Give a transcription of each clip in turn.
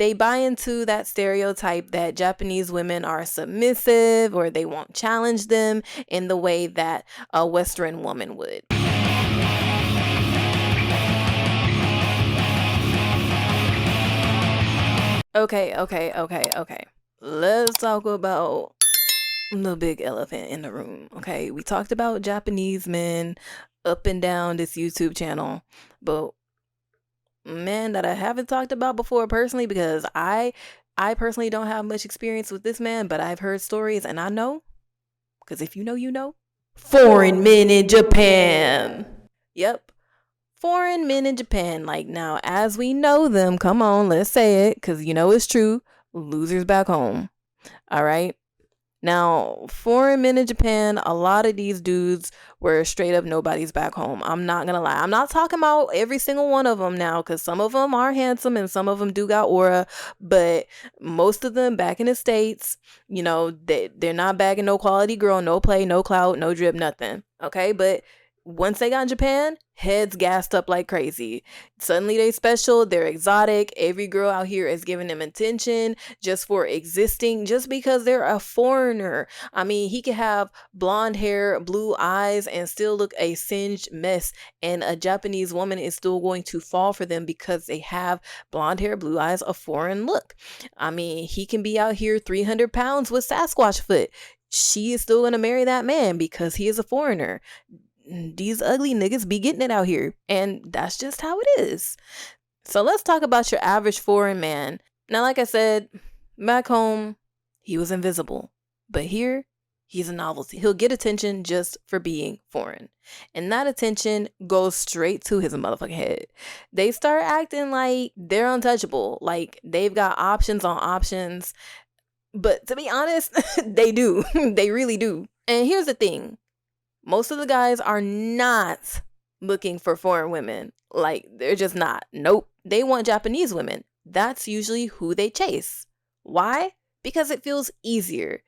they buy into that stereotype that Japanese women are submissive or they won't challenge them in the way that a Western woman would. Okay. Let's talk about the big elephant in the room. Okay, we talked about Japanese men up and down this YouTube channel, but man that I haven't talked about before personally, because I personally don't have much experience with this man, but I've heard stories and I know, because if you know, you know. Foreign men in Japan. Yep. Foreign men in Japan. Like, now, as we know them, come on, let's say it, because you know it's true. Losers back home. All right. Now, foreign men in Japan, a lot of these dudes were straight up nobody's back home. I'm not gonna lie. I'm not talking about every single one of them now, because some of them are handsome and some of them do got aura, but most of them back in the States, you know, they're not bagging no quality girl, no play, no clout, no drip, nothing. Okay, but once they got in Japan, heads gassed up like crazy. Suddenly they special, they're exotic. Every girl out here is giving them attention just for existing, just because they're a foreigner. I mean, he could have blonde hair, blue eyes, and still look a singed mess, and a Japanese woman is still going to fall for them because they have blonde hair, blue eyes, a foreign look. I mean, he can be out here 300 pounds with Sasquatch foot. She is still going to marry that man because he is a foreigner. These ugly niggas be getting it out here, and that's just how it is. So let's talk about your average foreign man. Now, like I said, back home, he was invisible, but here, he's a novelty. He'll get attention just for being foreign, and that attention goes straight to his motherfucking head. They start acting like they're untouchable, like they've got options on options, but to be honest, they do. They really do. And here's the thing. Most of the guys are not looking for foreign women. Like, they're just not. Nope. They want Japanese women. That's usually who they chase. Why? Because it feels easier.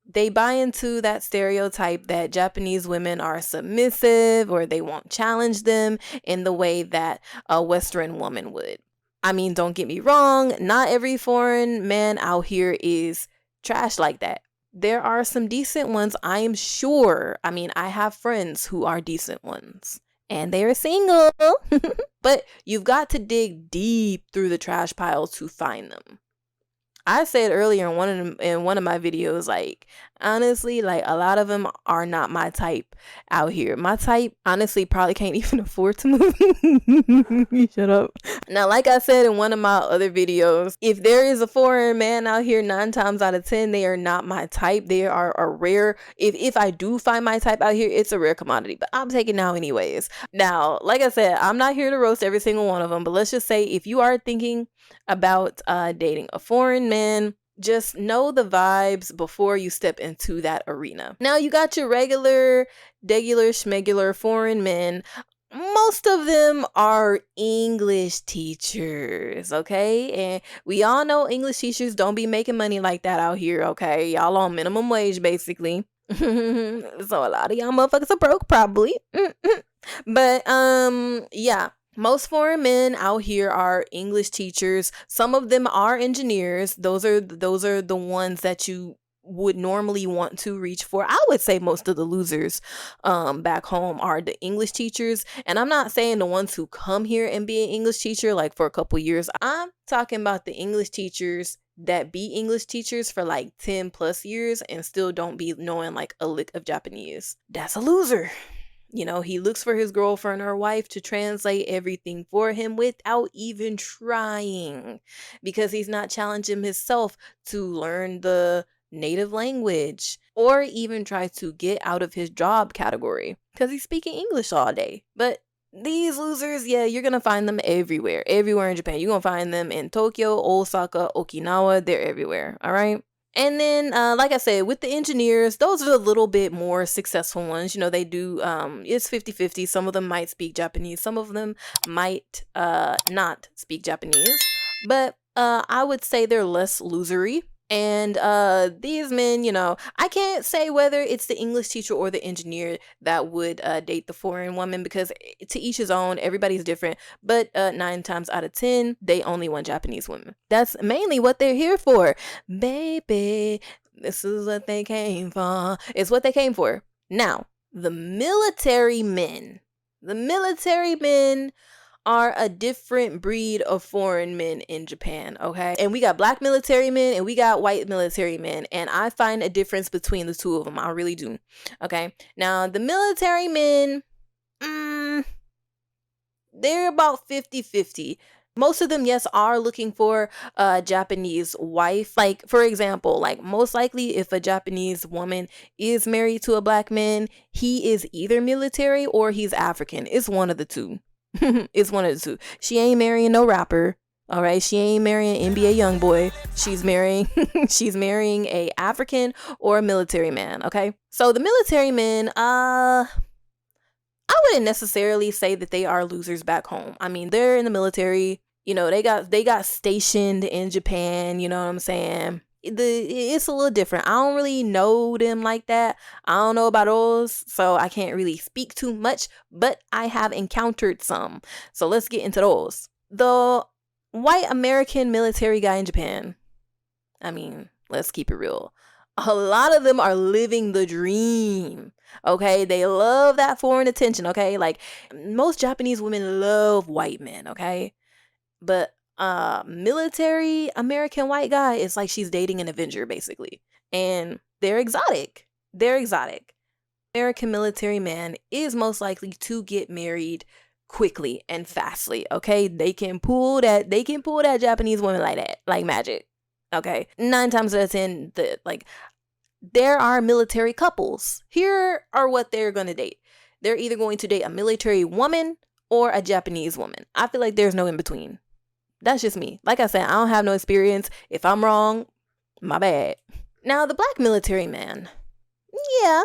They buy into that stereotype that Japanese women are submissive or they won't challenge them in the way that a Western woman would. I mean, don't get me wrong. Not every foreign man out here is trash like that. There are some decent ones, I am sure. I mean, I have friends who are decent ones, and they're single. But you've got to dig deep through the trash pile to find them. I said earlier in one of my videos, like, honestly, like, a lot of them are not my type out here. My type, honestly, probably can't even afford to move. Shut up. Now, like I said in one of my other videos, if there is a foreign man out here, 9 times out of 10, they are not my type. They are a rare, if I do find my type out here, it's a rare commodity, but I'm taking now anyways. Now, like I said, I'm not here to roast every single one of them, but let's just say if you are thinking about dating a foreign man, just know the vibes before you step into that arena. Now, you got your regular schmegular foreign men. Most of them are English teachers, okay? And we all know English teachers don't be making money like that out here, okay? Y'all on minimum wage, basically. So a lot of y'all motherfuckers are broke, probably. But yeah. Most foreign men out here are English teachers. Some of them are engineers. Those are the ones that you would normally want to reach for. I would say most of the losers back home are the English teachers. And I'm not saying the ones who come here and be an English teacher like for a couple years. I'm talking about the English teachers that be English teachers for like 10 plus years and still don't be knowing like a lick of Japanese. That's a loser. You know, he looks for his girlfriend or wife to translate everything for him without even trying, because he's not challenging himself to learn the native language or even try to get out of his job category because he's speaking English all day. But these losers, yeah, you're going to find them everywhere in Japan. You're going to find them in Tokyo, Osaka, Okinawa. They're everywhere. All right. And then, like I said, with the engineers, those are a little bit more successful ones. You know, they do, it's 50-50. Some of them might speak Japanese. Some of them might not speak Japanese. But I would say they're less losery. And these men, I can't say whether it's the English teacher or the engineer that would date the foreign woman, because to each his own, everybody's different. But 9 times out of 10, they only want Japanese women. That's mainly what they're here for. Baby, this is what they came for. It's what they came for. Now, the military men are a different breed of foreign men in Japan, okay? And we got black military men and we got white military men, and I find a difference between the two of them. I really do, okay? Now, the military men, they're about 50-50. Most of them, yes, are looking for a Japanese wife. Like, for example, like most likely if a Japanese woman is married to a black man, he is either military or he's African. It's one of the two. It's one of the two. She ain't marrying no rapper. All right, she ain't marrying NBA young boy. She's marrying a African or a military man, okay? So the military men, I wouldn't necessarily say that they are losers back home. I mean, they're in the military, they got stationed in Japan, you know what I'm saying? It's a little different. I don't really know them like that. I don't know about those, so I can't really speak too much, but I have encountered some. So let's get into those. The white American military guy in Japan, I mean, let's keep it real. A lot of them are living the dream, okay? They love that foreign attention, okay? Like, most Japanese women love white men, okay? But military American white guy is like she's dating an Avenger, basically. And they're exotic. American military man is most likely to get married quickly and fastly, okay? They can pull that Japanese woman like that, like magic. Okay. 9 times out of 10, there are military couples. Here are what they're gonna date. They're either going to date a military woman or a Japanese woman. I feel like there's no in between. That's just me. Like I said, I don't have no experience. If I'm wrong, my bad. Now, the black military man, yeah,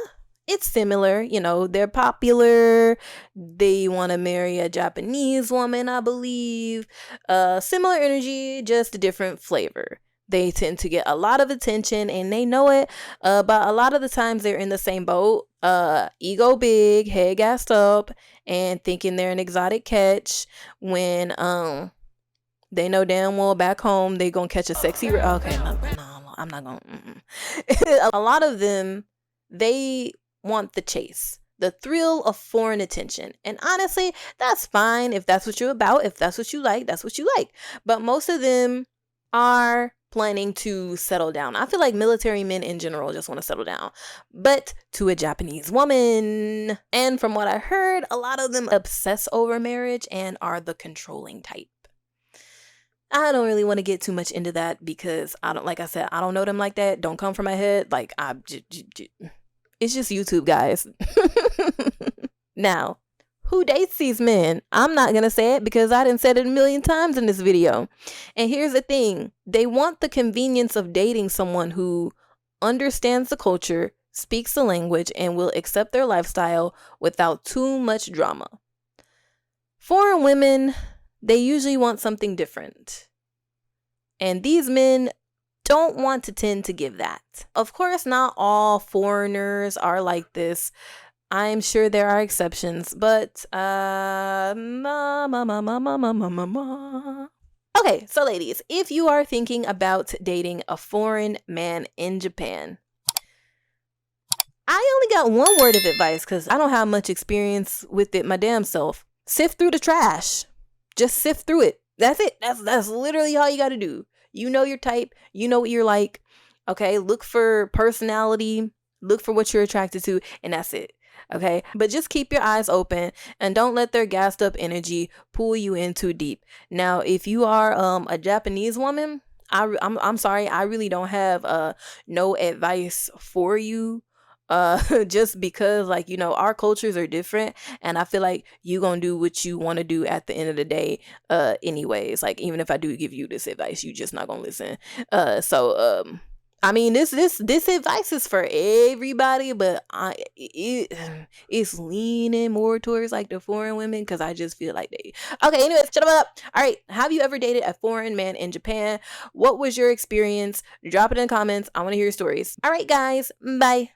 it's similar. They're popular. They want to marry a Japanese woman, I believe. Similar energy, just a different flavor. They tend to get a lot of attention and they know it. But a lot of the times they're in the same boat. Ego big, head gassed up, and thinking they're an exotic catch when they know damn well back home they gonna catch a sexy. Okay, no, I'm not gonna. A lot of them, they want the chase, the thrill of foreign attention, and honestly, that's fine if that's what you're about. If that's what you like, that's what you like. But most of them are planning to settle down. I feel like military men in general just want to settle down, but to a Japanese woman. And from what I heard, a lot of them obsess over marriage and are the controlling type. I don't really want to get too much into that because like I said, I don't know them like that. Don't come from my head. Like, it's just YouTube, guys. Now, who dates these men? I'm not going to say it because I done said it a million times in this video. And here's the thing. They want the convenience of dating someone who understands the culture, speaks the language, and will accept their lifestyle without too much drama. Foreign women, they usually want something different. And these men don't want to tend to give that. Of course, not all foreigners are like this. I'm sure there are exceptions, but okay, so ladies, if you are thinking about dating a foreign man in Japan, I only got one word of advice because I don't have much experience with it my damn self. Sift through the trash. Just sift through it. That's it. That's literally all you got to do. You know your type. You know what you're like. Okay, look for personality. Look for what you're attracted to, and that's it. Okay, but just keep your eyes open and don't let their gassed up energy pull you in too deep. Now, if you are a Japanese woman, I'm sorry, I really don't have no advice for you. Just because, like, our cultures are different, and I feel like you gonna do what you want to do at the end of the day, anyways. Like, even if I do give you this advice, you just not gonna listen. So I mean, this advice is for everybody, but it's leaning more towards like the foreign women because I just feel like they. Okay, anyways, shut up. All right, have you ever dated a foreign man in Japan? What was your experience? Drop it in the comments. I want to hear your stories. All right, guys, bye.